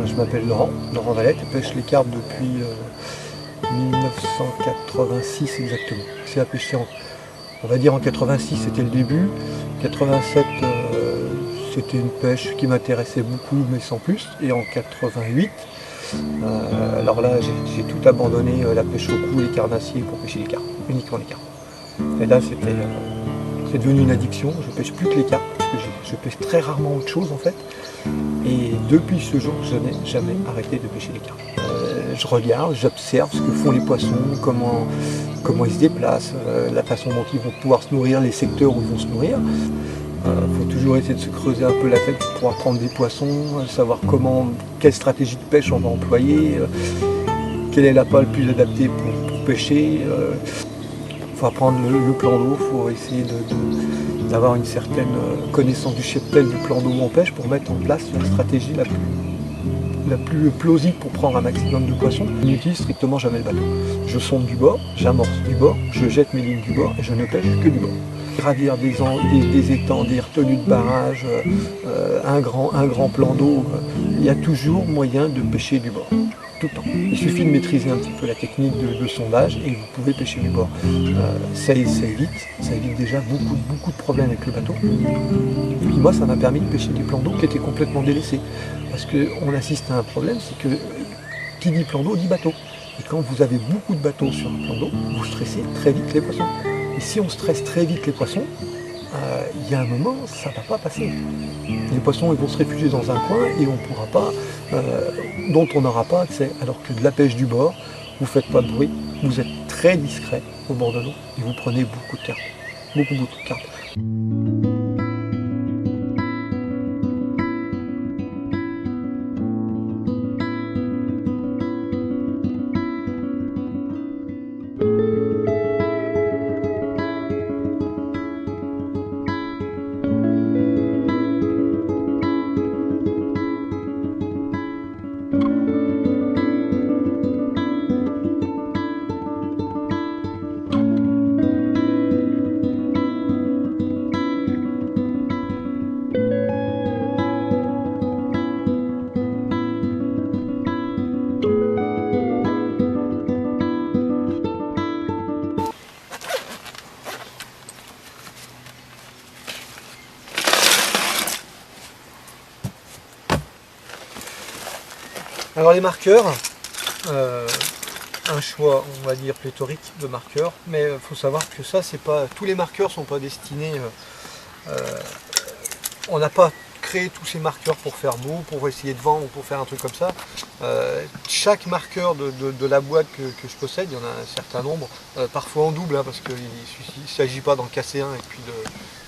Je m'appelle Laurent Valette, je pêche les carpes depuis 1986 exactement. C'est à pêcher on va dire en 86 c'était le début, 87 c'était une pêche qui m'intéressait beaucoup mais sans plus, et en 88, alors là j'ai tout abandonné, la pêche au cou, les carnassiers pour pêcher les carpes, uniquement les carpes. Et là c'est devenu une addiction, je pêche plus que les carpes, parce que je pêche très rarement autre chose en fait. Et depuis ce jour, je n'ai jamais arrêté de pêcher les carpes. Je regarde, j'observe ce que font les poissons, comment ils se déplacent, la façon dont ils vont pouvoir se nourrir, les secteurs où ils vont se nourrir. Il faut toujours essayer de se creuser un peu la tête pour pouvoir prendre des poissons, savoir quelle stratégie de pêche on va employer, quelle est la pâle plus adaptée pour pêcher. Il faut apprendre le plan d'eau, il faut essayer d'avoir une certaine connaissance du cheptel du plan d'eau où on pêche pour mettre en place la stratégie la plus plausible pour prendre un maximum de poissons. Je n'utilise strictement jamais le bateau. Je sonde du bord, j'amorce du bord, je jette mes lignes du bord et je ne pêche que du bord. Gravir des étangs, des retenues de barrage, un grand plan d'eau, il y a toujours moyen de pêcher du bord. Tout le temps. Il suffit de maîtriser un petit peu la technique de sondage et vous pouvez pêcher du bord. Ça évite déjà beaucoup de problèmes avec le bateau. Et puis moi, ça m'a permis de pêcher des plans d'eau qui étaient complètement délaissés. Parce qu'on assiste à un problème, c'est que qui dit plan d'eau dit bateau. Et quand vous avez beaucoup de bateaux sur un plan d'eau, vous stressez très vite les poissons. Et si on stresse très vite les poissons, il y a un moment, ça ne va pas passer. Les poissons ils vont se réfugier dans un coin et dont on n'aura pas accès. Alors que de la pêche du bord, vous ne faites pas de bruit, vous êtes très discret au bord de l'eau et vous prenez beaucoup de carpes. Beaucoup de carpes. Alors les marqueurs, un choix on va dire pléthorique de marqueurs, mais il faut savoir que ça c'est pas. Tous les marqueurs ne sont pas destinés. On n'a pas créé tous ces marqueurs pour faire beau, pour essayer de vendre ou pour faire un truc comme ça. Chaque marqueur de la boîte que je possède, il y en a un certain nombre, parfois en double, hein, parce qu'il ne s'agit pas d'en casser un et puis de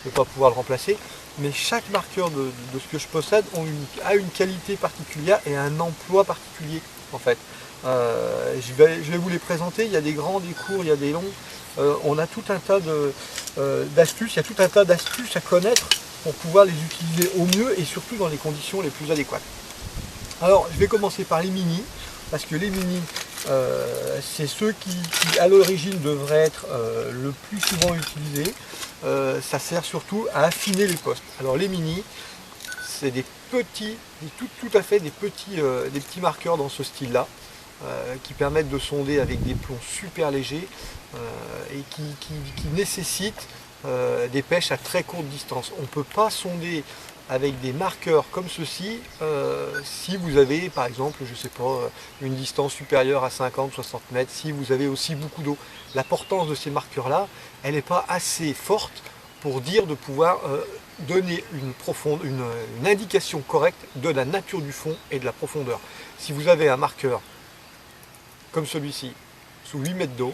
ne pas pouvoir le remplacer. Mais chaque marqueur de ce que je possède a une qualité particulière et un emploi particulier en fait. Je vais vous les présenter, il y a des grands, des courts, il y a des longs. On a tout un tas d'astuces, il y a tout un tas d'astuces à connaître pour pouvoir les utiliser au mieux et surtout dans les conditions les plus adéquates. Alors je vais commencer par les mini, parce que les mini, c'est ceux qui à l'origine devraient être le plus souvent utilisés. Ça sert surtout à affiner les postes. Alors les mini, c'est des petits, tout à fait des petits marqueurs dans ce style-là, qui permettent de sonder avec des plombs super légers et qui nécessitent des pêches à très courte distance. On ne peut pas sonder avec des marqueurs comme ceci si vous avez par exemple, je sais pas, une distance supérieure à 50-60 mètres, si vous avez aussi beaucoup d'eau. La portance de ces marqueurs là, elle n'est pas assez forte pour dire de pouvoir donner une indication correcte de la nature du fond et de la profondeur. Si vous avez un marqueur comme celui-ci sous 8 mètres d'eau,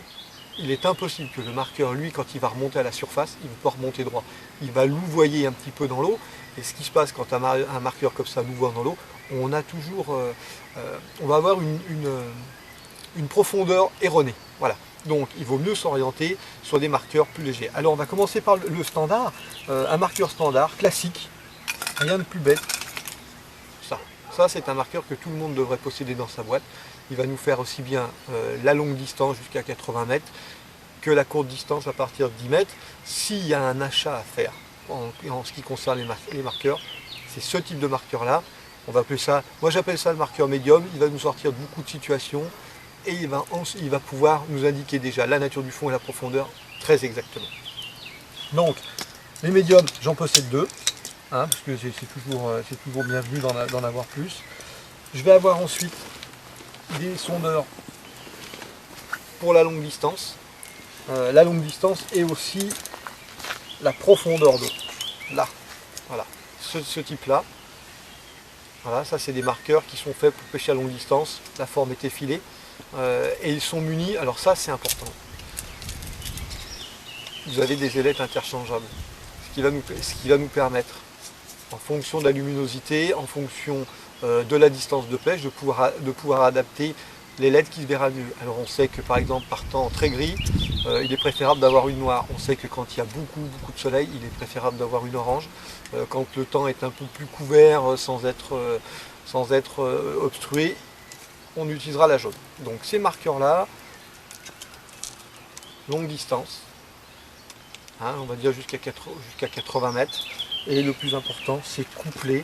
il est impossible que le marqueur, lui, quand il va remonter à la surface, il ne peut pas remonter droit. Il va louvoyer un petit peu dans l'eau. Et ce qui se passe quand un marqueur comme ça louvoie dans l'eau, on va avoir une profondeur erronée. Voilà. Donc il vaut mieux s'orienter sur des marqueurs plus légers. Alors on va commencer par le standard, un marqueur standard, classique, rien de plus bête. Ça c'est un marqueur que tout le monde devrait posséder dans sa boîte. Il va nous faire aussi bien la longue distance jusqu'à 80 mètres que la courte distance à partir de 10 mètres. S'il y a un achat à faire en ce qui concerne les marqueurs, c'est ce type de marqueur là. On va appeler ça, moi j'appelle ça le marqueur médium. Il va nous sortir de beaucoup de situations et il va pouvoir nous indiquer déjà la nature du fond et la profondeur très exactement. Donc, les médiums, j'en possède deux, hein, parce que c'est toujours bienvenu d'en avoir plus. Je vais avoir ensuite des sondeurs pour la longue distance. La longue distance et aussi la profondeur d'eau. Là, voilà, ce type-là. Voilà, ça c'est des marqueurs qui sont faits pour pêcher à longue distance. La forme est effilée. Et ils sont munis, alors ça c'est important. Vous avez des ailettes interchangeables. Ce qui va nous permettre, en fonction de la luminosité, en fonction de la distance de pêche, de pouvoir adapter les LED qui se verra mieux. Alors on sait que par exemple partant très gris, il est préférable d'avoir une noire. On sait que quand il y a beaucoup de soleil, il est préférable d'avoir une orange. Quand le temps est un peu plus couvert, sans être obstrué, on utilisera la jaune. Donc ces marqueurs-là, longue distance, hein, on va dire jusqu'à 80 mètres. Et le plus important, c'est coupler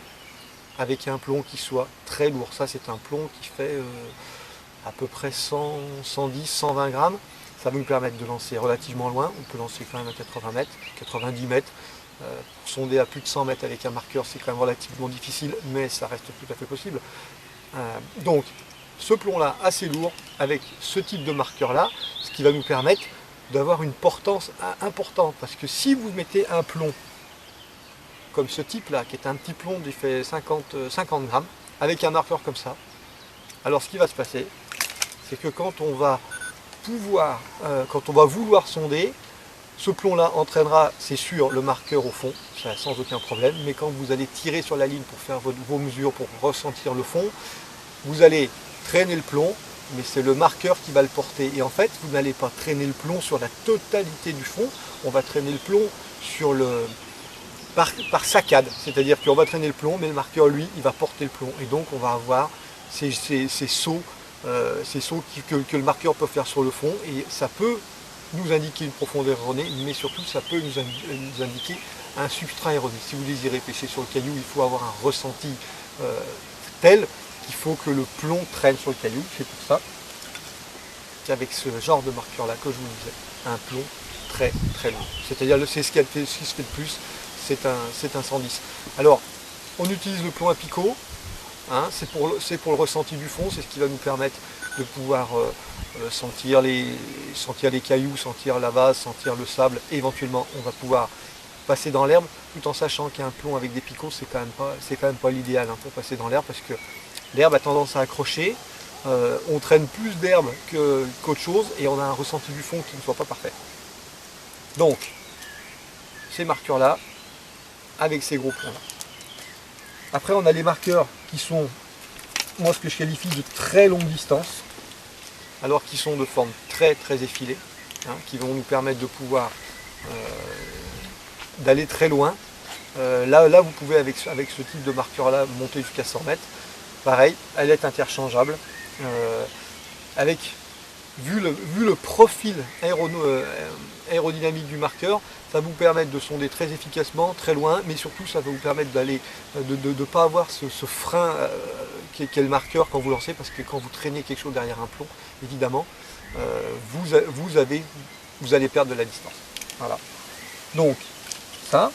avec un plomb qui soit très lourd. Ça c'est un plomb qui fait à peu près 100, 110, 120 grammes. Ça va nous permettre de lancer relativement loin. On peut lancer quand même à 80 mètres, 90 mètres. Pour sonder à plus de 100 mètres avec un marqueur, c'est quand même relativement difficile, mais ça reste tout à fait possible. Donc, ce plomb-là assez lourd, avec ce type de marqueur-là, ce qui va nous permettre d'avoir une portance importante. Parce que si vous mettez un plomb comme ce type-là, qui est un petit plomb qui fait 50 grammes, avec un marqueur comme ça, alors ce qui va se passer, c'est que quand on va vouloir sonder, ce plomb-là entraînera, c'est sûr, le marqueur au fond, ça, sans aucun problème, mais quand vous allez tirer sur la ligne pour faire vos mesures, pour ressentir le fond, vous allez traîner le plomb, mais c'est le marqueur qui va le porter. Et en fait, vous n'allez pas traîner le plomb sur la totalité du fond, on va traîner le plomb par saccade, c'est-à-dire qu'on va traîner le plomb, mais le marqueur, lui, il va porter le plomb. Et donc, on va avoir ces sauts que le marqueur peut faire sur le fond, et ça peut nous indiquer une profondeur erronée, mais surtout ça peut nous indiquer un substrat erroné. Si vous désirez pêcher sur le caillou, il faut avoir un ressenti tel qu'il faut que le plomb traîne sur le caillou. C'est pour ça qu'avec ce genre de marqueur là que je vous disais, un plomb très très long. C'est-à-dire c'est ce qui se fait de plus, c'est un 110. Alors on utilise le plomb à picot. Hein, c'est pour le ressenti du fond, c'est ce qui va nous permettre de pouvoir sentir les cailloux, sentir la vase, sentir le sable. Et éventuellement, on va pouvoir passer dans l'herbe, tout en sachant qu'un plomb avec des picots, c'est quand même pas l'idéal, hein, pour passer dans l'herbe, parce que l'herbe a tendance à accrocher. On traîne plus d'herbe qu'autre chose, et on a un ressenti du fond qui ne soit pas parfait. Donc, ces marqueurs-là, avec ces gros plombs-là. Après, on a les marqueurs qui sont, moi, ce que je qualifie de très longue distance, alors qui sont de forme très très effilée, hein, qui vont nous permettre de pouvoir d'aller très loin. Là, vous pouvez, avec ce type de marqueur-là, monter jusqu'à 100 mètres. Pareil, elle est interchangeable. Vu le profil aérodynamique du marqueur, ça va vous permettre de sonder très efficacement, très loin, mais surtout ça va vous permettre d'aller, de ne pas avoir ce frein qu'est le marqueur quand vous lancez, parce que quand vous traînez quelque chose derrière un plomb, évidemment, vous allez perdre de la distance. Voilà. Donc, ça.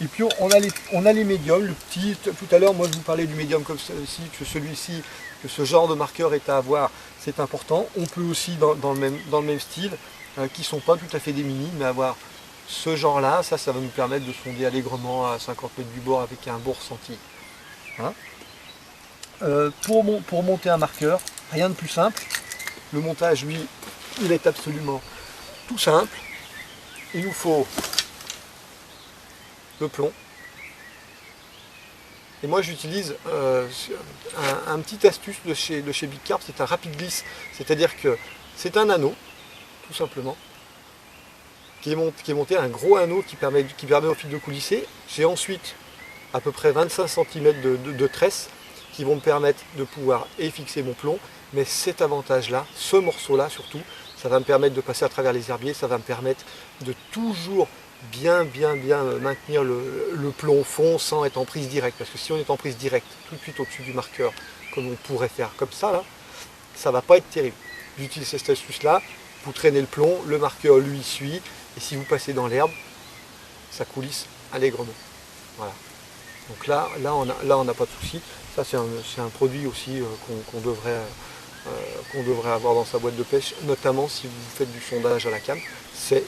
Et puis on a les médiums, le petit, tout à l'heure moi je vous parlais du médium comme ceci, que ce genre de marqueur est à avoir, c'est important. On peut aussi dans le même style, qui ne sont pas tout à fait des mini, mais avoir ce genre là, ça va nous permettre de sonder allègrement à 50 mètres du bord avec un bon ressenti. Hein, pour monter un marqueur, rien de plus simple. Le montage, lui, il est absolument tout simple. Il nous faut le plomb. Et moi j'utilise un petit astuce de chez Big Carp, c'est un rapide glisse. C'est-à-dire que c'est un anneau, tout simplement, qui est monté un gros anneau qui permet au fil de coulisser. J'ai ensuite à peu près 25 cm de tresse qui vont me permettre de pouvoir fixer mon plomb. Mais cet avantage-là, ce morceau-là surtout, ça va me permettre de passer à travers les herbiers, ça va me permettre de toujours bien maintenir le plomb au fond sans être en prise directe. Parce que si on est en prise directe tout de suite au-dessus du marqueur, comme on pourrait faire comme ça, là, ça va pas être terrible. J'utilise cette astuce-là, vous traînez le plomb, le marqueur lui suit, et si vous passez dans l'herbe, ça coulisse allègrement. Voilà. Donc là on n'a pas de souci. Ça c'est un produit aussi qu'on devrait avoir dans sa boîte de pêche, notamment si vous faites du sondage à la canne, c'est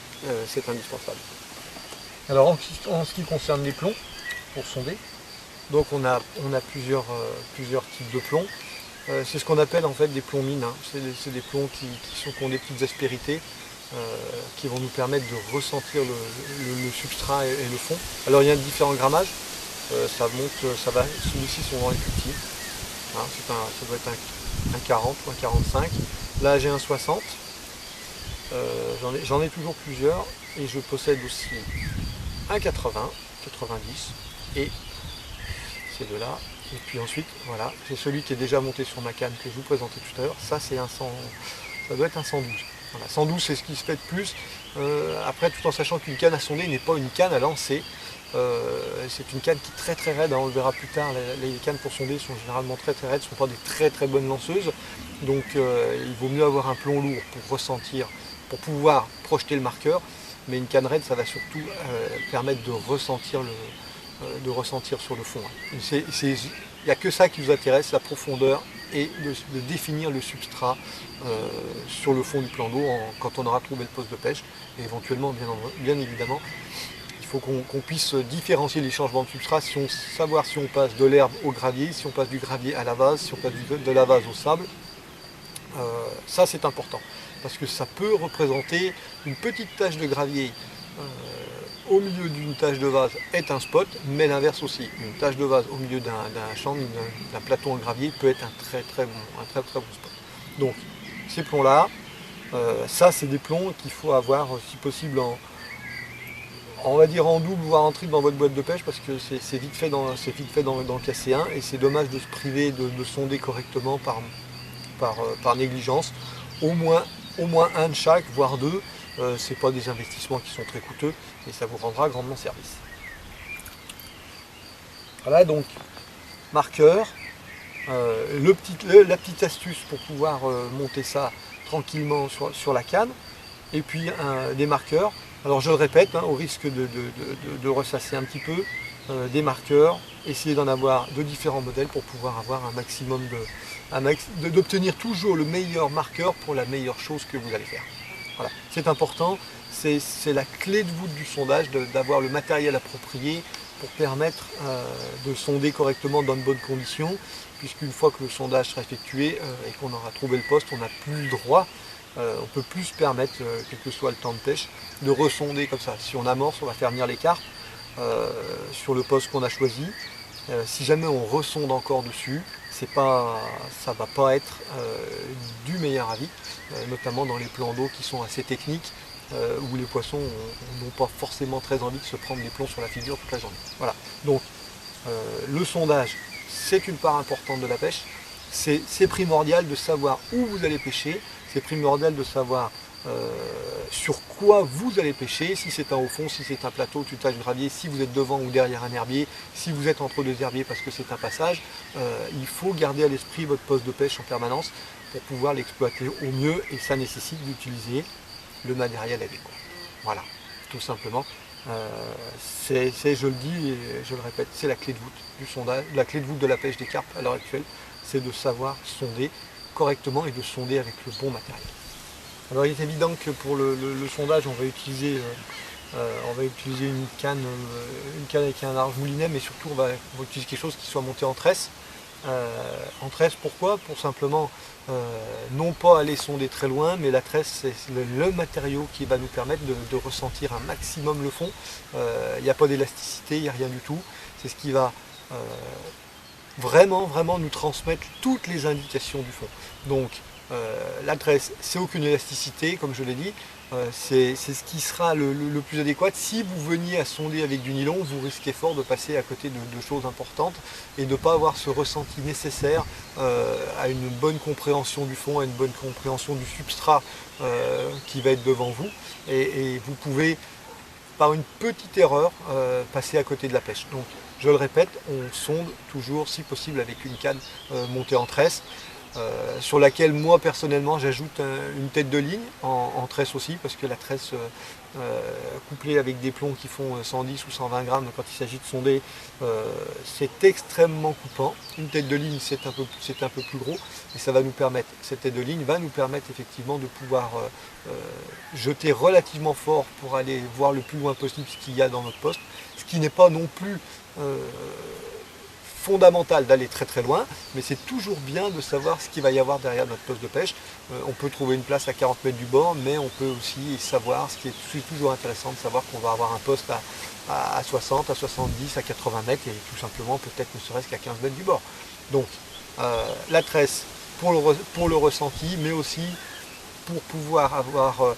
indispensable. Alors en ce qui concerne les plombs, pour sonder, donc on a plusieurs types de plombs. C'est ce qu'on appelle en fait des plombs mines. Hein. C'est des plombs qui ont des petites aspérités qui vont nous permettre de ressentir le substrat et le fond. Alors il y a différents grammages. Ça va. Celui-ci sont dans les plus petits. Hein, ça doit être un 40 ou un 45. Là j'ai un 60. J'en ai toujours plusieurs et je possède aussi un 80, 90 et ces deux-là. Et puis ensuite, voilà, c'est celui qui est déjà monté sur ma canne que je vous présentais tout à l'heure. Ça, ça doit être un 112. Voilà, 112, c'est ce qui se fait de plus. Après, tout en sachant qu'une canne à sonder n'est pas une canne à lancer. C'est une canne qui est très raide, hein, on le verra plus tard. Les cannes pour sonder sont généralement très raides, ne sont pas des très bonnes lanceuses. Donc il vaut mieux avoir un plomb lourd pour ressentir, pour pouvoir projeter le marqueur. Mais une canne raide, ça va surtout permettre de ressentir sur le fond. Il n'y a que ça qui vous intéresse, la profondeur et de définir le substrat sur le fond du plan d'eau quand on aura trouvé le poste de pêche. Et éventuellement, bien évidemment, il faut qu'on puisse différencier les changements de substrat, savoir si on passe de l'herbe au gravier, si on passe du gravier à la vase, si on passe de la vase au sable. Ça c'est important, parce que ça peut représenter une petite tache de gravier au milieu d'une tache de vase est un spot, mais l'inverse aussi. Une tache de vase au milieu d'un champ, d'un plateau en gravier peut être un très bon spot. Donc ces plombs-là, ça c'est des plombs qu'il faut avoir si possible on va dire en double, voire en triple dans votre boîte de pêche, parce que c'est vite fait dans le KC1 et c'est dommage de se priver de sonder correctement par négligence. Au moins un de chaque, voire deux. Ce n'est pas des investissements qui sont très coûteux et ça vous rendra grandement service. Voilà donc marqueur, la petite astuce pour pouvoir monter ça tranquillement sur la canne, et puis des marqueurs. Alors je le répète, hein, au risque de ressasser un petit peu, des marqueurs, essayez d'en avoir de différents modèles pour pouvoir avoir un maximum d'obtenir toujours le meilleur marqueur pour la meilleure chose que vous allez faire. Voilà. C'est important, c'est la clé de voûte du sondage, d'avoir le matériel approprié pour permettre de sonder correctement dans de bonnes conditions, puisqu'une fois que le sondage sera effectué et qu'on aura trouvé le poste, on n'a plus le droit, on ne peut plus se permettre, quel que soit le temps de pêche, de ressonder comme ça. Si on amorce, on va faire venir les carpes sur le poste qu'on a choisi. Si jamais on ressonde encore dessus, ça ne va pas être du meilleur avis, notamment dans les plans d'eau qui sont assez techniques, où les poissons n'ont pas forcément très envie de se prendre des plombs sur la figure toute la journée. Voilà. Donc le sondage, c'est une part importante de la pêche. C'est primordial de savoir où vous allez pêcher, c'est primordial de savoir sur quoi vous allez pêcher, si c'est un haut fond, si c'est un plateau, tutage gravier, si vous êtes devant ou derrière un herbier, si vous êtes entre deux herbiers parce que c'est un passage. Il faut garder à l'esprit votre poste de pêche en permanence pour pouvoir l'exploiter au mieux, et ça nécessite d'utiliser le matériel adéquat. Voilà, tout simplement. Je le dis et je le répète, c'est la clé de voûte du sondage, la clé de voûte de la pêche des carpes à l'heure actuelle, c'est de savoir sonder correctement et de sonder avec le bon matériel. Alors il est évident que pour le sondage, on va utiliser une canne avec un large moulinet, mais surtout on va utiliser quelque chose qui soit monté en tresse. En tresse, pourquoi? Pour simplement non pas aller sonder très loin, mais la tresse c'est le matériau qui va nous permettre de ressentir un maximum le fond. Il n'y a pas d'élasticité, il n'y a rien du tout. C'est ce qui va vraiment nous transmettre toutes les indications du fond. Donc la tresse, c'est aucune élasticité, comme je l'ai dit, c'est ce qui sera le plus adéquat. Si vous veniez à sonder avec du nylon, vous risquez fort de passer à côté de choses importantes et de ne pas avoir ce ressenti nécessaire à une bonne compréhension du fond, à une bonne compréhension du substrat qui va être devant vous. Et vous pouvez par une petite erreur, passer à côté de la pêche. Donc je le répète, on sonde toujours si possible avec une canne montée en tresse, sur laquelle moi personnellement j'ajoute une tête de ligne en tresse aussi, parce que la tresse couplée avec des plombs qui font 110 ou 120 grammes quand il s'agit de sonder, c'est extrêmement coupant. Une tête de ligne c'est un peu plus gros, et ça va nous permettre, cette tête de ligne va nous permettre effectivement de pouvoir jeter relativement fort pour aller voir le plus loin possible ce qu'il y a dans notre poste, ce qui n'est pas non plus fondamental d'aller très très loin, mais c'est toujours bien de savoir ce qu'il va y avoir derrière notre poste de pêche. On peut trouver une place à 40 mètres du bord, mais on peut aussi savoir, c'est toujours intéressant de savoir qu'on va avoir un poste à 60, à 70, à 80 mètres, et tout simplement peut-être ne serait-ce qu'à 15 mètres du bord. Donc la tresse pour le ressenti, mais aussi pour pouvoir avoir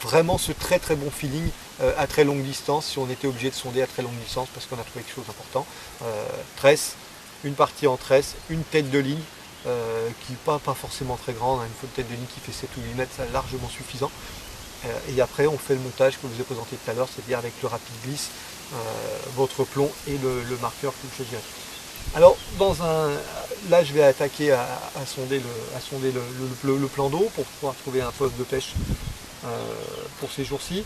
vraiment ce très très bon feeling à très longue distance, si on était obligé de sonder à très longue distance parce qu'on a trouvé quelque chose d'important. Tresse, une partie en tresse, une tête de ligne qui n'est pas forcément très grande, hein, une tête de ligne qui fait 7 ou 8 mètres, c'est largement suffisant. Et après on fait le montage que je vous ai présenté tout à l'heure, c'est-à-dire avec le rapide glisse, votre plomb et le marqueur que vous choisirez. Alors là je vais attaquer à sonder le plan d'eau pour pouvoir trouver un poste de pêche pour ces jours-ci.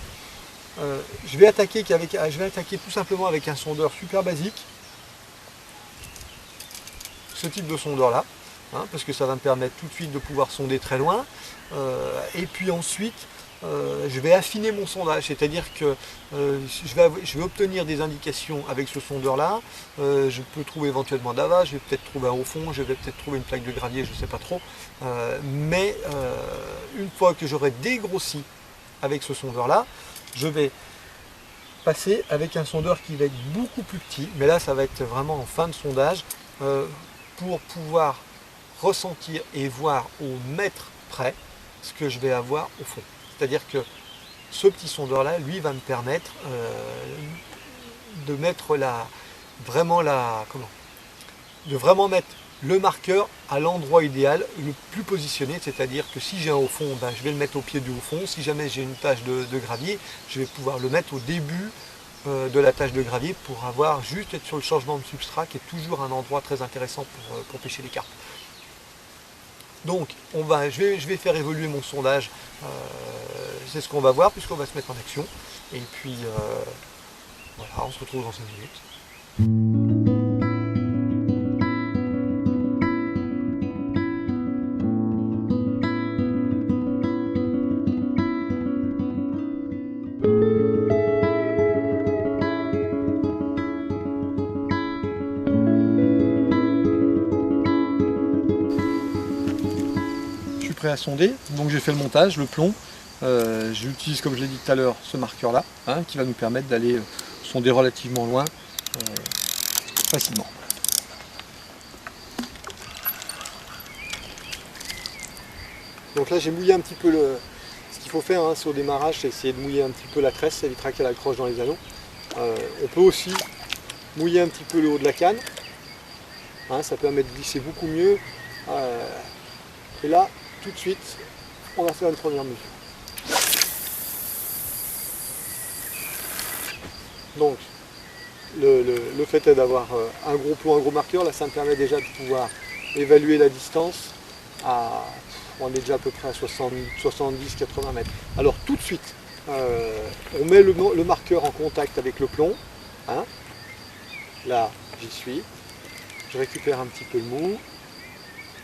Je vais attaquer tout simplement avec un sondeur super basique, ce type de sondeur là, hein, parce que ça va me permettre tout de suite de pouvoir sonder très loin, et puis ensuite je vais affiner mon sondage, c'est-à-dire que je vais obtenir des indications avec ce sondeur là, je peux trouver éventuellement d'avant, je vais peut-être trouver un haut fond, je vais peut-être trouver une plaque de gravier, je ne sais pas trop, mais une fois que j'aurai dégrossi avec ce sondeur là, je vais passer avec un sondeur qui va être beaucoup plus petit, mais là ça va être vraiment en fin de sondage, pour pouvoir ressentir et voir au mètre près ce que je vais avoir au fond. C'est-à-dire que ce petit sondeur là, lui, va me permettre de mettre de vraiment mettre le marqueur à l'endroit idéal, le plus positionné, c'est-à-dire que si j'ai un haut fond, ben, je vais le mettre au pied du haut fond. Si jamais j'ai une tache de gravier, je vais pouvoir le mettre au début de la tache de gravier pour avoir juste être sur le changement de substrat, qui est toujours un endroit très intéressant pour pêcher les carpes. Donc je vais faire évoluer mon sondage, c'est ce qu'on va voir puisqu'on va se mettre en action. Et puis voilà, on se retrouve dans 5 minutes. Prêt à sonder, donc j'ai fait le montage, le plomb, j'utilise comme je l'ai dit tout à l'heure ce marqueur là, hein, qui va nous permettre d'aller sonder relativement loin facilement. Donc là j'ai mouillé un petit peu ce qu'il faut faire, hein, sur le démarrage, c'est essayer de mouiller un petit peu la tresse, ça évitera qu'elle accroche dans les anneaux. On peut aussi mouiller un petit peu le haut de la canne, hein, ça permet de glisser beaucoup mieux. Et là, tout de suite, on va faire une première mesure. Donc, le fait est d'avoir un gros plomb, un gros marqueur, là ça me permet déjà de pouvoir évaluer la distance on est déjà à peu près à 70-80 mètres. Alors tout de suite, on met le marqueur en contact avec le plomb, hein. Là j'y suis, je récupère un petit peu le mou,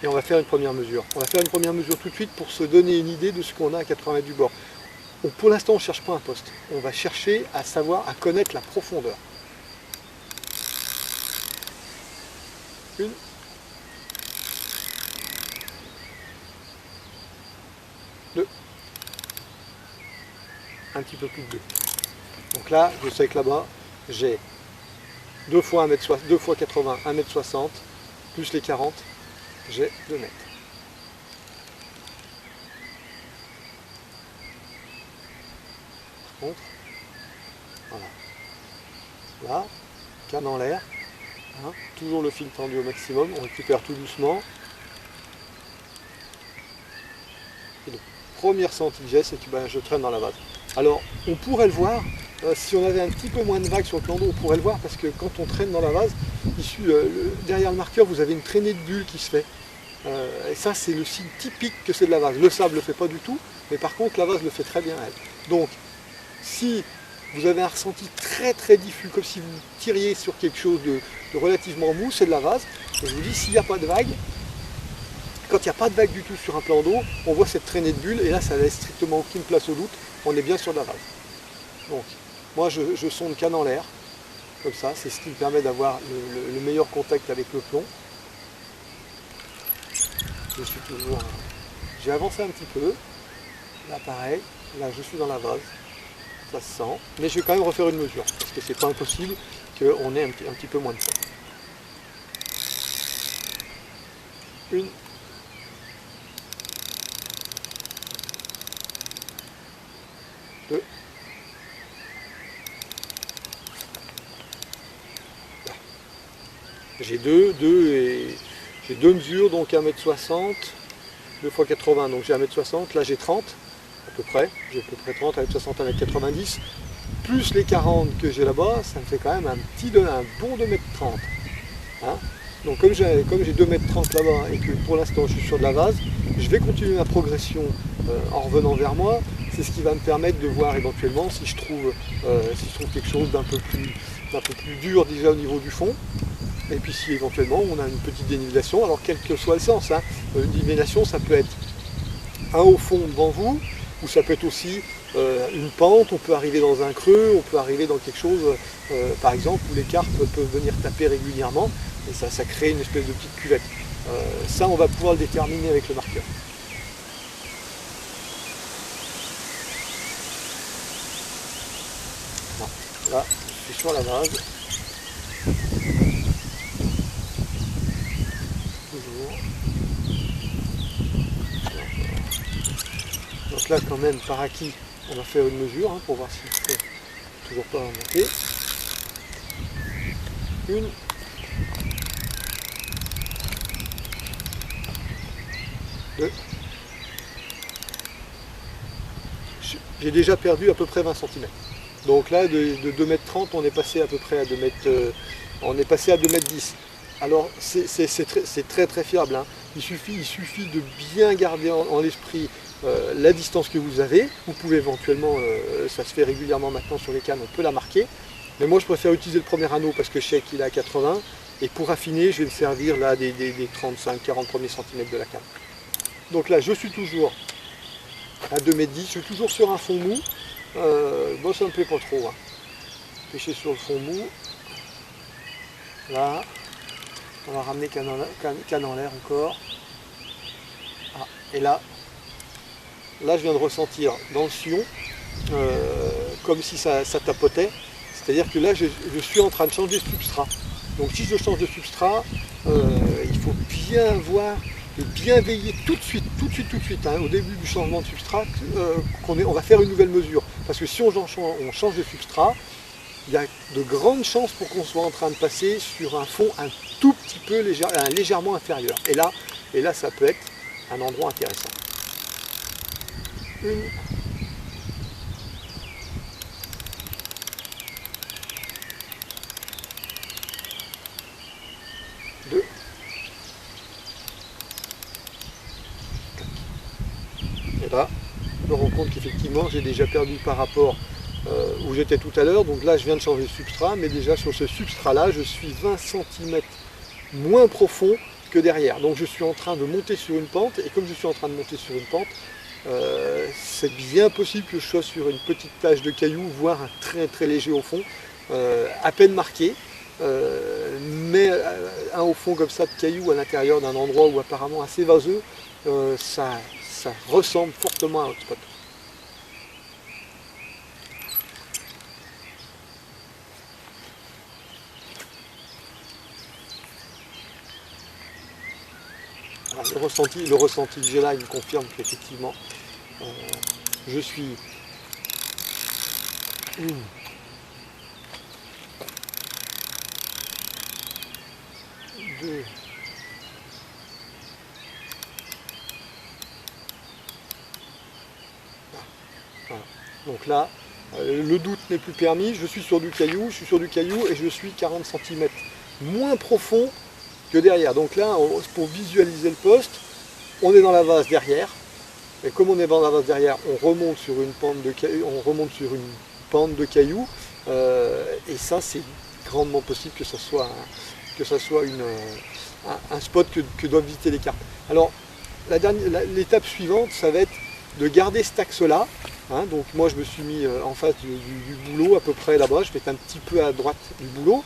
et on va faire une première mesure. On va faire une première mesure tout de suite pour se donner une idée de ce qu'on a à 80 mètres du bord. Donc pour l'instant, on ne cherche pas un poste. On va chercher à savoir, à connaître la profondeur. Une. Deux. Un petit peu plus de deux. Donc là, je sais que là-bas, j'ai 2 fois 80, 1,60 m, plus les 40. J'ai 2 mètres. Par contre, voilà. Là, canne en l'air, hein, toujours le fil tendu au maximum, on récupère tout doucement. Et le premier ressenti que j'ai, c'est que je traîne dans la vase. Alors, on pourrait le voir, Si on avait un petit peu moins de vagues sur le plan d'eau, on pourrait le voir parce que quand on traîne dans la vase, derrière le marqueur, vous avez une traînée de bulles qui se fait. Et ça, c'est le signe typique que c'est de la vase. Le sable ne le fait pas du tout, mais par contre, la vase le fait très bien, elle. Donc, si vous avez un ressenti très très diffus, comme si vous tiriez sur quelque chose de relativement mou, c'est de la vase. Et je vous dis, s'il n'y a pas de vague, quand il n'y a pas de vague du tout sur un plan d'eau, on voit cette traînée de bulles, et là, ça laisse strictement aucune place au doute, on est bien sur de la vase. Donc, moi, je sonde canne en l'air, comme ça, c'est ce qui me permet d'avoir le meilleur contact avec le plomb. Je suis toujours... J'ai avancé un petit peu, là pareil, là je suis dans la vase, ça se sent, mais je vais quand même refaire une mesure, parce que c'est pas impossible qu'on ait un petit peu moins de fond. Une, deux, j'ai j'ai deux mesures, donc 1,60 m, 2 x 80, donc j'ai 1,60 m, là j'ai 30 à peu près, j'ai à peu près 30, 1,60 m, 1,90 m, plus les 40 que j'ai là-bas, ça me fait quand même un bon 2,30 m. Hein, donc comme j'ai 2,30 m là-bas et que pour l'instant je suis sur de la vase, je vais continuer ma progression en revenant vers moi. C'est ce qui va me permettre de voir éventuellement si je trouve quelque chose d'un peu plus dur déjà au niveau du fond. Et puis si éventuellement on a une petite dénivellation, alors quel que soit le sens, hein, une dénivellation ça peut être un haut fond devant vous, ou ça peut être aussi une pente, on peut arriver dans un creux, on peut arriver dans quelque chose, par exemple, où les carpes peuvent venir taper régulièrement, et ça crée une espèce de petite cuvette. Ça, on va pouvoir le déterminer avec le marqueur. Bon, là, je suis sur la vase. Toujours. Donc là, quand même, par acquis, on va faire une mesure hein, pour voir si je peux toujours pas remonter. Une. Deux. J'ai déjà perdu à peu près 20 cm. Donc là, de 2,30 m, on est passé à peu près à 2 m, on est passé à 2,10 m. Alors c'est très très fiable. Hein. Il suffit de bien garder en l'esprit la distance que vous avez. Vous pouvez éventuellement, ça se fait régulièrement maintenant sur les cannes, on peut la marquer. Mais moi je préfère utiliser le premier anneau parce que je sais qu'il est à 80. Et pour affiner, je vais me servir là des 35-40 premiers centimètres de la canne. Donc là, je suis toujours à 2,10 m, je suis toujours sur un fond mou. Bon, ça ne me plaît pas trop. Hein. Pêcher sur le fond mou. Là, on va ramener canne en l'air encore. Ah, et là, je viens de ressentir dans le sillon, comme si ça tapotait. C'est-à-dire que là, je suis en train de changer de substrat. Donc si je change de substrat, il faut bien voir, et bien veiller tout de suite, hein, au début du changement de substrat, on va faire une nouvelle mesure. Parce que si on change de substrat, il y a de grandes chances pour qu'on soit en train de passer sur un fond un tout petit peu légèrement inférieur. Et là, ça peut être un endroit intéressant. Une. Deux. Et là, je me rends compte qu'effectivement, j'ai déjà perdu par rapport où j'étais tout à l'heure. Donc là, je viens de changer de substrat, mais déjà sur ce substrat-là, je suis 20 cm moins profond que derrière. Donc je suis en train de monter sur une pente, et comme je suis en train de monter sur une pente, c'est bien possible que je sois sur une petite tache de cailloux, voire un très très léger au fond, à peine marqué, mais un au fond comme ça de cailloux à l'intérieur d'un endroit où apparemment assez vaseux, ça ressemble fortement à un hotspot. Alors, le ressenti que j'ai là, il me confirme qu'effectivement, je suis deux, voilà. Donc là, Le doute n'est plus permis, je suis sur du caillou, et je suis 40 cm moins profond que derrière. Donc là, pour visualiser le poste, on est dans la vase derrière, et comme on est dans la vase derrière, on remonte sur une pente de cailloux, et ça c'est grandement possible que ça soit un spot que doivent visiter les carpes. Alors l'étape suivante, ça va être de garder cet axe-là. Donc moi je me suis mis en face du boulot, à peu près là-bas, je vais être un petit peu à droite du boulot.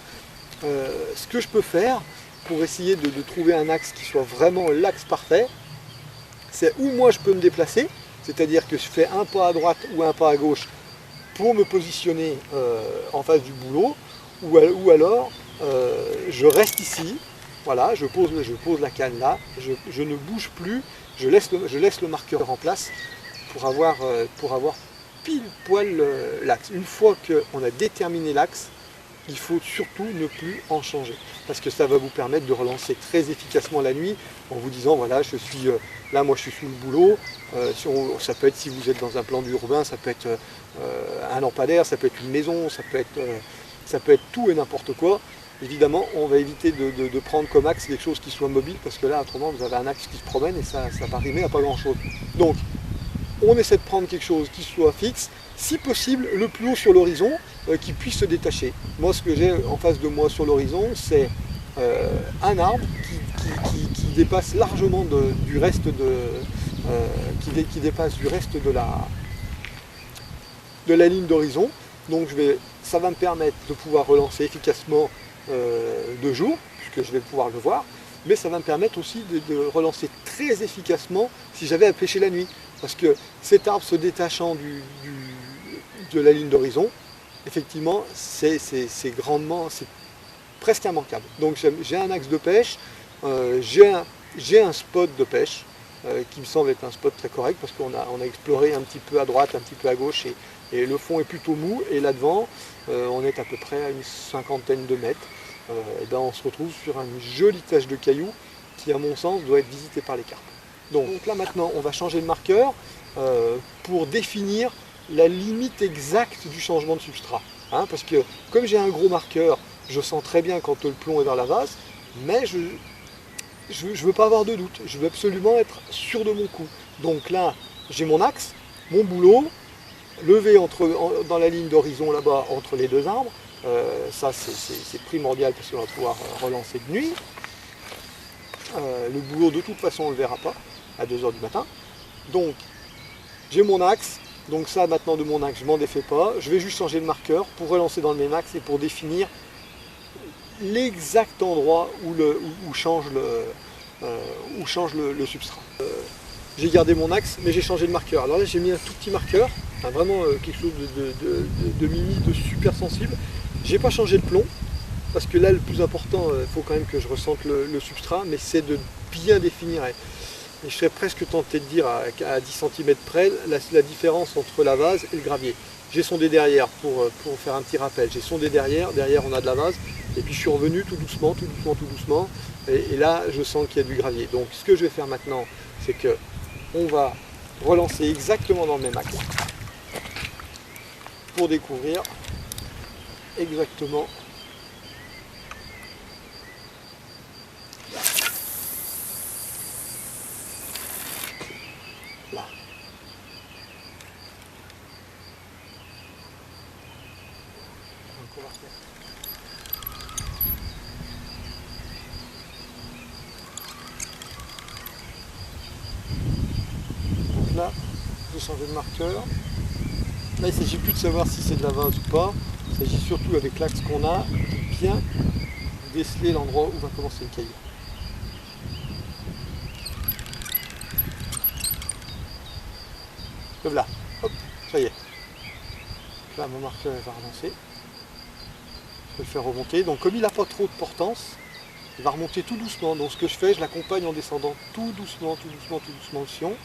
Ce que je peux faire pour essayer de trouver un axe qui soit vraiment l'axe parfait, c'est où moi je peux me déplacer, c'est-à-dire que je fais un pas à droite ou un pas à gauche pour me positionner en face du boulot, ou alors je reste ici, voilà, je pose la canne là, je ne bouge plus, je laisse le marqueur en place pour avoir pile poil l'axe. Une fois qu'on a déterminé l'axe, il faut surtout ne plus en changer, parce que ça va vous permettre de relancer très efficacement la nuit en vous disant voilà, là moi je suis sous le boulot. Ça peut être, si vous êtes dans un plan urbain, ça peut être un lampadaire, ça peut être une maison, ça peut être tout et n'importe quoi. Évidemment, on va éviter de prendre comme axe quelque chose qui soit mobile, parce que là autrement vous avez un axe qui se promène et ça va rimer à pas grand chose. Donc on essaie de prendre quelque chose qui soit fixe, si possible le plus haut sur l'horizon, qui puisse se détacher. Moi, ce que j'ai en face de moi sur l'horizon, c'est un arbre qui dépasse largement du reste qui dépasse du reste de la ligne d'horizon. Donc ça va me permettre de pouvoir relancer efficacement de jour, puisque je vais pouvoir le voir, mais ça va me permettre aussi de relancer très efficacement si j'avais à pêcher la nuit. Parce que cet arbre se détachant de la ligne d'horizon, effectivement, c'est presque immanquable. Donc j'ai un axe de pêche, j'ai un spot de pêche qui me semble être un spot très correct, parce qu'on a exploré un petit peu à droite, un petit peu à gauche, et le fond est plutôt mou, et là devant, on est à peu près à une 50aine de mètres. Et ben on se retrouve sur une jolie tache de cailloux qui, à mon sens, doit être visitée par les carpes. Donc là maintenant, on va changer de marqueur pour définir la limite exacte du changement de substrat. Parce que comme j'ai un gros marqueur, je sens très bien quand le plomb est dans la vase, mais je ne veux pas avoir de doute, je veux absolument être sûr de mon coup. Donc là, j'ai mon axe, mon boulot, levé dans la ligne d'horizon là-bas entre les deux arbres. Ça c'est primordial parce qu'on va pouvoir relancer de nuit. Le boulot de toute façon on ne le verra pas à 2 h du matin. Donc j'ai mon axe, donc ça maintenant de mon axe je m'en défais pas, je vais juste changer de marqueur pour relancer dans le même axe et pour définir l'exact endroit où change le substrat. J'ai gardé mon axe mais j'ai changé de marqueur. Alors là j'ai mis un tout petit marqueur, vraiment quelque chose de mini, de super sensible. J'ai pas changé de plomb, parce que là le plus important, il faut quand même que je ressente le substrat, mais c'est de bien définir. Et je serais presque tenté de dire à 10 cm près la différence entre la vase et le gravier. J'ai sondé derrière pour faire un petit rappel. J'ai sondé derrière on a de la vase, et puis je suis revenu tout doucement, et là je sens qu'il y a du gravier. Donc ce que je vais faire maintenant, c'est que on va relancer exactement dans le même axe pour découvrir exactement là. Donc on va remettre. Donc là, j'ai changé de marqueur. Là, il ne s'agit plus de savoir si c'est de la vase ou pas. Il s'agit surtout, avec l'axe qu'on a, de bien déceler l'endroit où va commencer le caillou. Le voilà, hop, ça y est. Là, mon marqueur va relancer. Je vais le faire remonter. Donc, comme il n'a pas trop de portance, il va remonter tout doucement. Donc, ce que je fais, je l'accompagne en descendant tout doucement le sillon,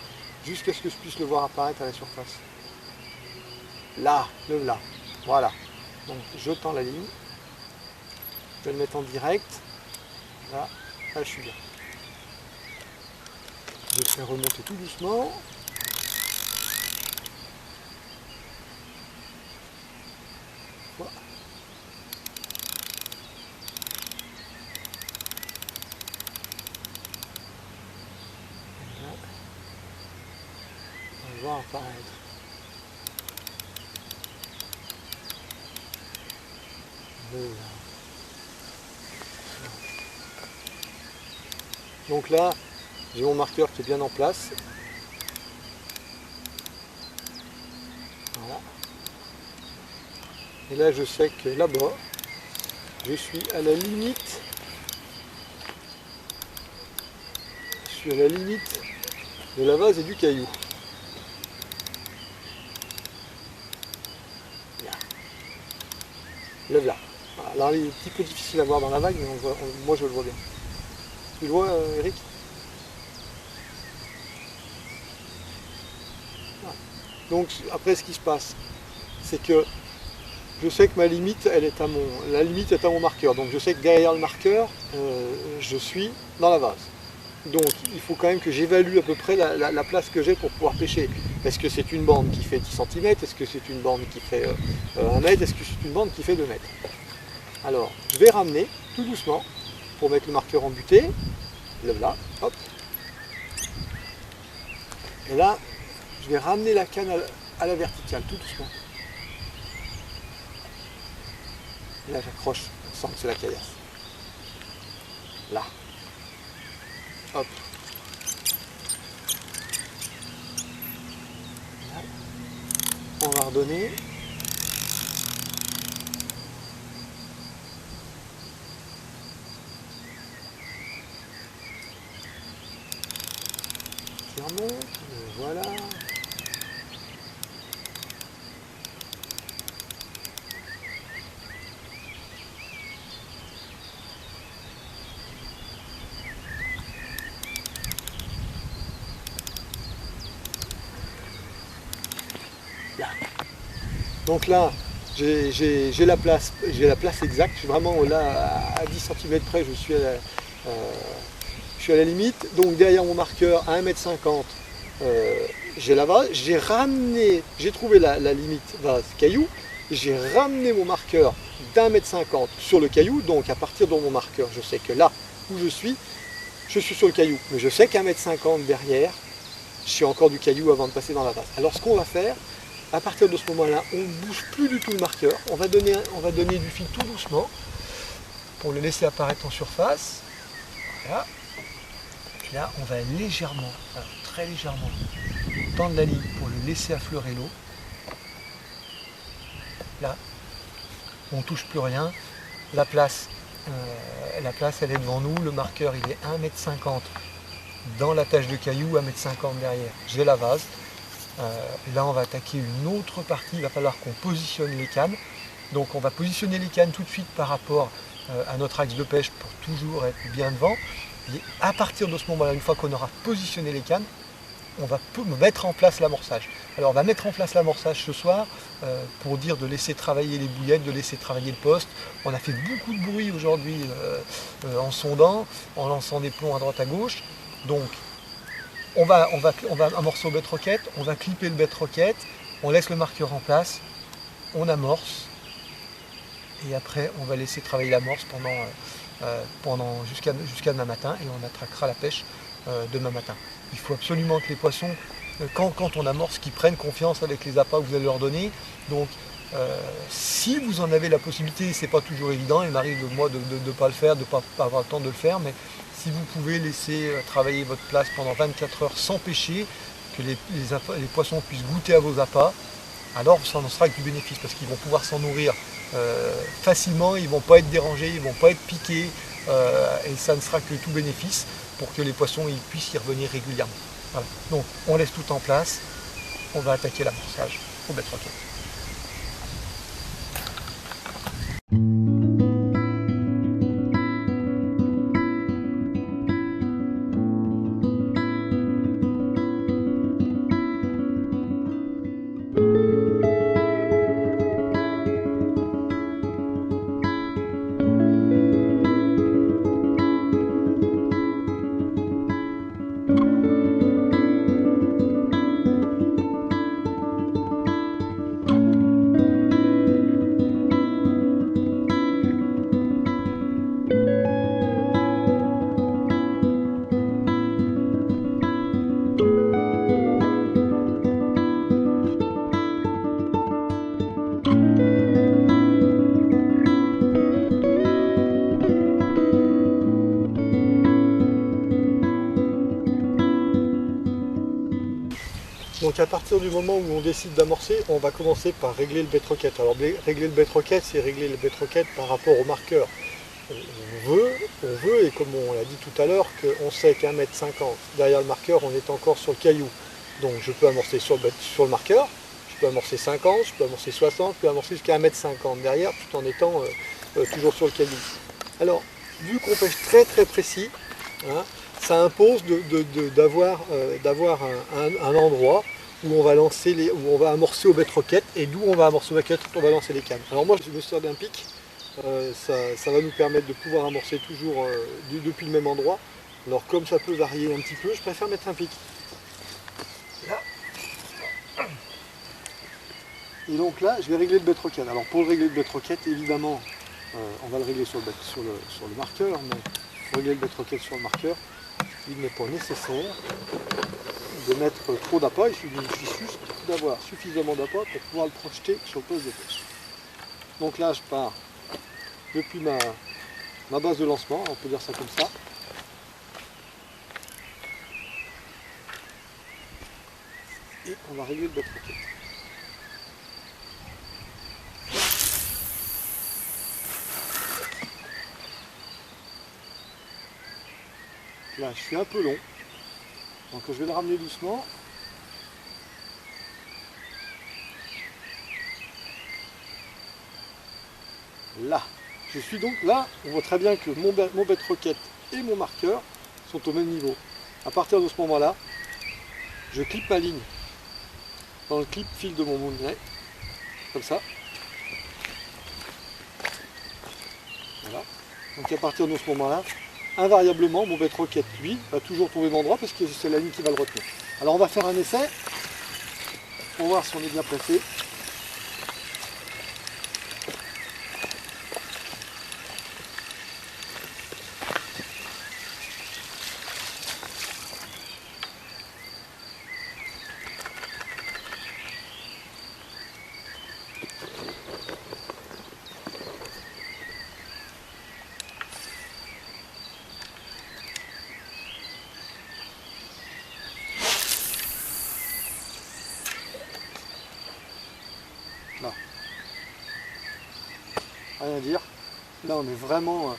jusqu'à ce que je puisse le voir apparaître à la surface. Là, le là, voilà. Donc je tends la ligne, je vais le mettre en direct, là je suis bien. Je vais le faire remonter tout doucement. Voilà. On va voir apparaître. Voilà. Donc là, j'ai mon marqueur qui est bien en place. Voilà. Et là, je sais que là-bas, je suis à la limite. Je suis à la limite de la vase et du caillou. Là. Lève là. Voilà. Alors, il est un petit peu difficile à voir dans la vague, mais moi je le vois bien. Tu le vois, Eric? Voilà. Donc après, ce qui se passe, c'est que je sais que ma limite, la limite est à mon marqueur. Donc je sais que derrière le marqueur, je suis dans la vase. Donc il faut quand même que j'évalue à peu près la place que j'ai pour pouvoir pêcher. Est-ce que c'est une bande qui fait 10 cm? Est-ce que c'est une bande qui fait 1 mètre? Est-ce que c'est une bande qui fait 2 mètres? Alors je vais ramener tout doucement pour mettre le marqueur en butée. Lève là, hop. Et là, je vais ramener la canne à la verticale, tout doucement. Et là, j'accroche, on sent que c'est la caillasse. Là. Hop. Là. On va redonner. Qui remonte, voilà. Là. Donc là, j'ai la place exacte. Je suis vraiment là à 10 cm près, je suis à la limite. Donc derrière mon marqueur à 1,50 m, j'ai la vase. J'ai trouvé la limite vase caillou. J'ai ramené mon marqueur d'1,50 m sur le caillou. Donc à partir de mon marqueur, je sais que là où je suis sur le caillou. Mais je sais qu'à 1,50 m derrière, je suis encore du caillou avant de passer dans la vase. Alors ce qu'on va faire, à partir de ce moment-là, on ne bouge plus du tout le marqueur. On va donner du fil tout doucement pour le laisser apparaître en surface. Voilà. Et là, on va légèrement, alors très légèrement, tendre la ligne pour le laisser affleurer l'eau. Là, on ne touche plus rien. La place, elle est devant nous. Le marqueur, il est 1,50 m dans la tâche de caillou, 1,50 m derrière. J'ai la vase. Là, on va attaquer une autre partie. Il va falloir qu'on positionne les cannes. Donc, on va positionner les cannes tout de suite par rapport à notre axe de pêche pour toujours être bien devant. Et à partir de ce moment-là, une fois qu'on aura positionné les cannes, on va mettre en place l'amorçage. Alors, on va mettre en place l'amorçage ce soir pour dire de laisser travailler les bouillettes, de laisser travailler le poste. On a fait beaucoup de bruit aujourd'hui en sondant, en lançant des plombs à droite à gauche. Donc, on va amorcer au bête roquette, on va clipper le bête roquette, on laisse le marqueur en place, on amorce, et après on va laisser travailler l'amorce jusqu'à demain matin, et on attraquera la pêche demain matin. Il faut absolument que les poissons, quand on amorce, qu'ils prennent confiance avec les appâts que vous allez leur donner. Donc si vous en avez la possibilité, c'est pas toujours évident, il m'arrive moi de ne pas le faire, de ne pas avoir le temps de le faire, mais si vous pouvez laisser travailler votre place pendant 24 heures sans pêcher, que les poissons puissent goûter à vos appâts, alors ça en sera que du bénéfice, parce qu'ils vont pouvoir s'en nourrir facilement, ils ne vont pas être dérangés, ils ne vont pas être piqués, et ça ne sera que tout bénéfice pour que les poissons puissent y revenir régulièrement. Voilà. Donc on laisse tout en place, on va attaquer l'amorçage au bête roquette. Donc à partir du moment où on décide d'amorcer, on va commencer par régler le bête rocket. Alors régler le bête rocket, c'est régler le bête rocket par rapport au marqueur. On veut, et comme on l'a dit tout à l'heure, qu'on sait qu'à 1,50 m derrière le marqueur, on est encore sur le caillou. Donc je peux amorcer sur le marqueur, je peux amorcer 50, je peux amorcer 60, je peux amorcer jusqu'à 1,50 m derrière, tout en étant toujours sur le caillou. Alors, vu qu'on pêche très très précis, hein, ça impose d'avoir un endroit où on va où on va amorcer au bête rocket, et d'où on va amorcer au bête rocket, on va lancer les cannes. Alors moi, je me sers d'un pic. Ça va nous permettre de pouvoir amorcer toujours depuis le même endroit. Alors comme ça peut varier un petit peu, je préfère mettre un pic. Là. Et donc là, je vais régler le bête rocket. Alors pour régler le bête rocket, évidemment, on va le régler sur le marqueur, mais pour régler le bête rocket sur le marqueur, il n'est pas nécessaire de mettre trop d'appât. Il suffit juste d'avoir suffisamment d'appât pour pouvoir le projeter sur le poste de pêche. Donc là, je pars depuis ma base de lancement, on peut dire ça comme ça. Et on va régler le bête rocket. Là, je suis un peu long, donc je vais le ramener doucement. Là. Je suis donc là, on voit très bien que mon bête rocket et mon marqueur sont au même niveau. À partir de ce moment-là, je clip ma ligne dans le clip fil de mon moulinet, comme ça. Voilà. Donc à partir de ce moment-là, invariablement, mon bête rocket, lui, va toujours tomber au même endroit parce que c'est la ligne qui va le retenir. Alors on va faire un essai pour voir si on est bien pressé. Là. Rien à dire. Là on est vraiment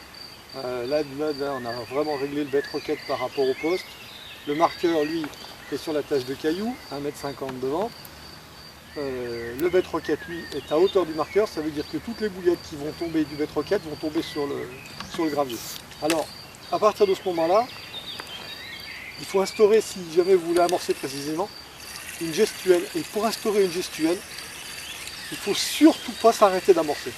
là on a vraiment réglé le bête rocket par rapport au poste. Le marqueur lui est sur la tâche de caillou, 1,50 m devant. Le bête rocket lui est à hauteur du marqueur, ça veut dire que toutes les boulettes qui vont tomber du bête rocket vont tomber sur le gravier. Alors à partir de ce moment là, il faut instaurer, si jamais vous voulez amorcer précisément, une gestuelle. Et pour instaurer une gestuelle, il ne faut surtout pas s'arrêter d'amorcer.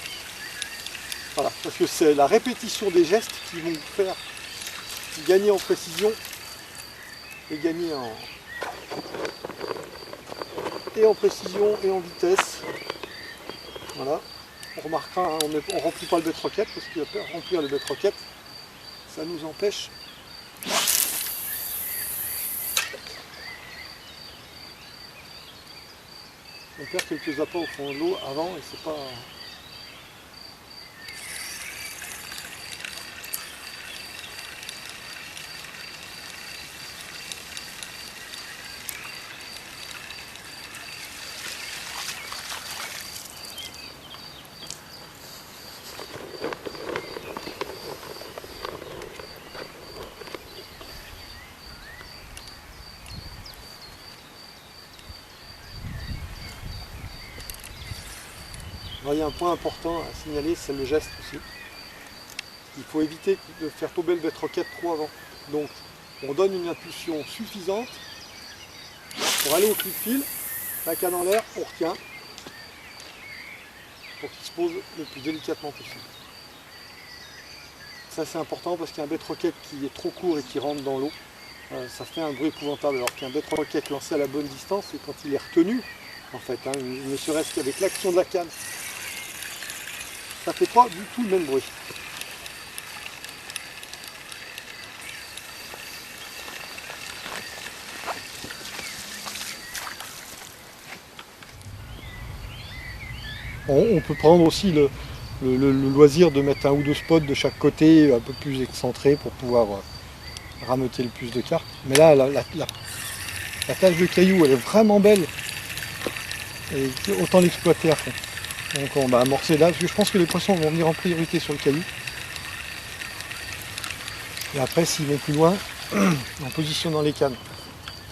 Voilà, parce que c'est la répétition des gestes qui vont vous faire gagner en précision et gagner en précision et en vitesse. Voilà. On remarquera, hein, on ne remplit pas le bête rocket parce qu'il va remplir le bête rocket, ça nous empêche. On perd quelques appâts au fond de l'eau avant et c'est pas. Il y a un point important à signaler, c'est le geste aussi. Il faut éviter de faire tomber le bête rocket trop avant. Donc on donne une impulsion suffisante pour aller au clip fil, la canne en l'air, on retient pour qu'il se pose le plus délicatement possible. Ça c'est important parce qu'un bête rocket qui est trop court et qui rentre dans l'eau, ça fait un bruit épouvantable, alors qu'un bête rocket lancé à la bonne distance, c'est quand il est retenu, en fait, hein, ne serait-ce qu'avec l'action de la canne, ça fait pas du tout le même bruit. On peut prendre aussi le loisir de mettre un ou deux spots de chaque côté, un peu plus excentrés pour pouvoir rameuter le plus de cartes. Mais là, La tache de caillou, elle est vraiment belle. Et autant l'exploiter à fond. Donc on va amorcer là, parce que je pense que les poissons vont venir en priorité sur le caillou. Et après, s'ils vont plus loin, en positionnant les cannes.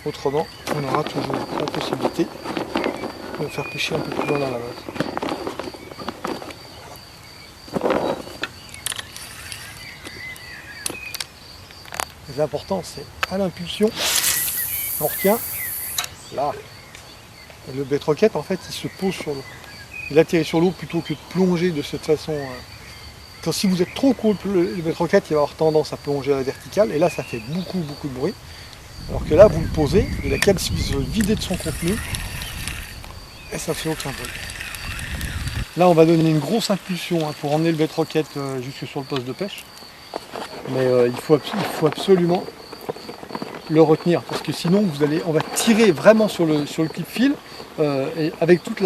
Autrement, on aura toujours la possibilité de faire pêcher un peu plus loin dans la vase. L'important, c'est à l'impulsion, on retient là. Et le bête roquette, en fait, il se pose sur l'eau. Il atterrit sur l'eau plutôt que de plonger de cette façon. Quand si vous êtes trop court, le bête roquette, il va avoir tendance à plonger à la verticale, et là, ça fait beaucoup de bruit. Alors que là, vous le posez, et la canne se vider de son contenu, et ça fait aucun bruit. Là, on va donner une grosse impulsion pour emmener le bête roquette jusque sur le poste de pêche. Mais il faut absolument le retenir, parce que sinon on va tirer vraiment sur le clip fil, et avec toute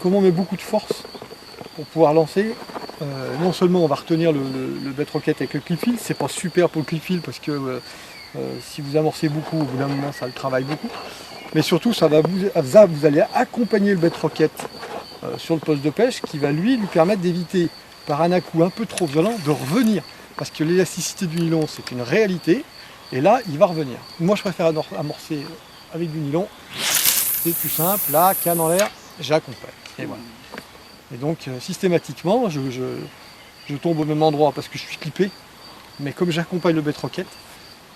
comme on met beaucoup de force pour pouvoir lancer, non seulement on va retenir le bête roquette avec le clip fil, c'est pas super pour le clip fil parce que si vous amorcez beaucoup, au bout d'un moment ça le travaille beaucoup, mais surtout vous allez accompagner le bête roquette sur le poste de pêche, qui va lui permettre d'éviter par un à-coup un peu trop violent de revenir. Parce que l'élasticité du nylon, c'est une réalité, et là, il va revenir. Moi, je préfère amorcer avec du nylon, c'est plus simple, là, canne en l'air, j'accompagne. Et voilà. Et donc, systématiquement, je tombe au même endroit parce que je suis clippé, mais comme j'accompagne le bête roquette,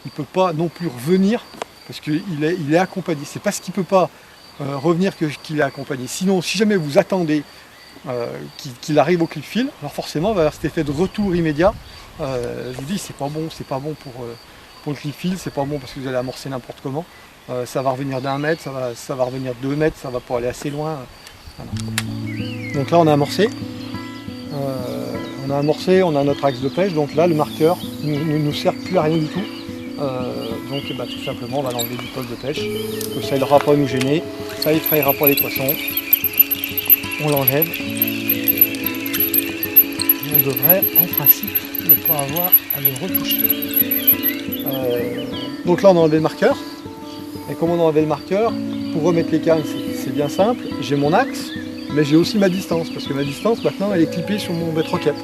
il ne peut pas non plus revenir, parce qu'il est accompagné. C'est parce qu'il ne peut pas revenir qu'il est accompagné. Sinon, si jamais vous attendez qu'il arrive au clip fil, alors forcément, il va y avoir cet effet de retour immédiat. Je vous dis, c'est pas bon pour le clip fil, c'est pas bon parce que vous allez amorcer n'importe comment. Ça va revenir d'1 mètre, ça va revenir 2 mètres, ça va pas aller assez loin. Voilà. Donc là, on a amorcé. On a notre axe de pêche, donc là, le marqueur ne nous sert plus à rien du tout. Donc tout simplement, on va l'enlever du poste de pêche. Comme ça, il n'aura pas à nous gêner, ça effrayera pas les poissons. On l'enlève. On devrait, en principe, ne pas avoir à le retoucher. Donc là, on a enlevé le marqueur. Et comme on a enlevé le marqueur, pour remettre les cannes, c'est bien simple. J'ai mon axe, mais j'ai aussi ma distance, parce que ma distance, maintenant, elle est clippée sur mon bête roquette.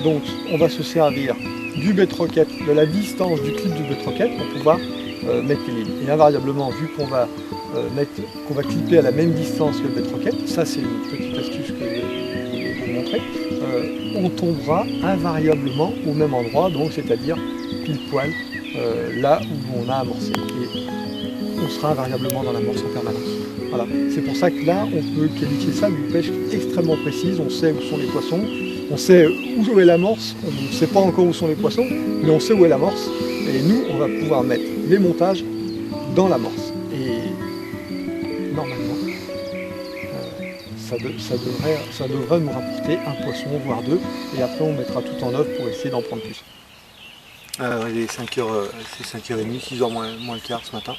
Donc, on va se servir du bête roquette, de la distance du clip du bête roquette, pour pouvoir mettre les lignes. Et invariablement, vu qu'on va clipper à la même distance que le bête roquette, ça c'est une petite astuce que je vais vous montrer, on tombera invariablement au même endroit, donc c'est-à-dire pile poil là où on a amorcé. Et on sera invariablement dans l'amorce en permanence. Voilà. C'est pour ça que là, on peut qualifier ça d'une pêche extrêmement précise. On sait où sont les poissons, on sait où est l'amorce, on ne sait pas encore où sont les poissons, mais on sait où est l'amorce. Et nous, on va pouvoir mettre les montages dans l'amorce. Et normalement, ça devrait nous rapporter un poisson, voire deux. Et après, on mettra tout en œuvre pour essayer d'en prendre plus. Il est 5h, c'est 5h30, 6h moins le quart ce matin.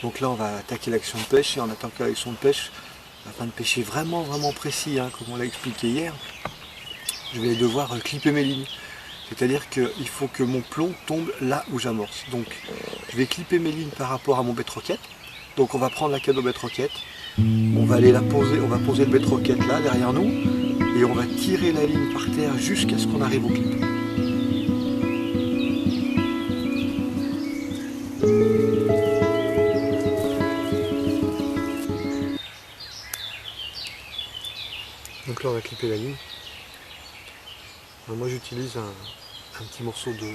Donc là, on va attaquer l'action de pêche, et en attaquant l'action de pêche, afin de pêcher vraiment précis, comme on l'a expliqué hier, je vais devoir clipper mes lignes. C'est-à-dire qu'il faut que mon plomb tombe là où j'amorce. Donc je vais clipper mes lignes par rapport à mon bête roquette. Donc on va prendre la canne au bête roquette, on va aller la poser, on va poser le bête roquette là derrière nous, et on va tirer la ligne par terre jusqu'à ce qu'on arrive au clip. Donc là on va clipper la ligne. Alors moi j'utilise un petit morceau de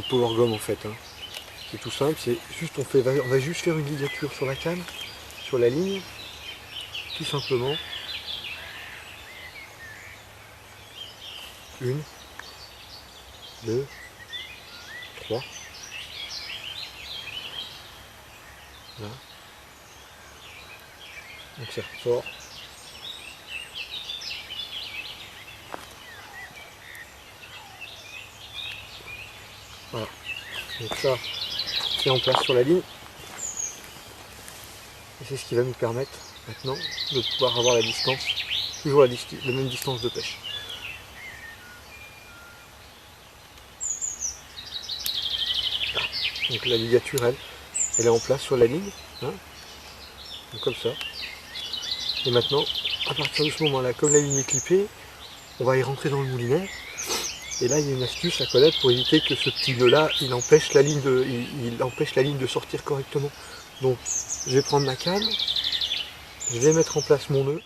power gum en fait. C'est tout simple, c'est juste on va juste faire une ligature sur la canne, sur la ligne, tout simplement. Une, deux, trois. Là. Donc ça ressort. Voilà. Donc ça, c'est en place sur la ligne. Et c'est ce qui va nous permettre maintenant de pouvoir avoir la distance, toujours la même distance de pêche. Voilà. Donc la ligature, elle, elle est en place sur la ligne, hein, donc comme ça. Et maintenant, à partir de ce moment-là, comme la ligne est clippée, on va y rentrer dans le moulinet. Et là, il y a une astuce à connaître pour éviter que ce petit nœud-là, il empêche la ligne de sortir correctement. Donc, je vais prendre ma canne, je vais mettre en place mon nœud.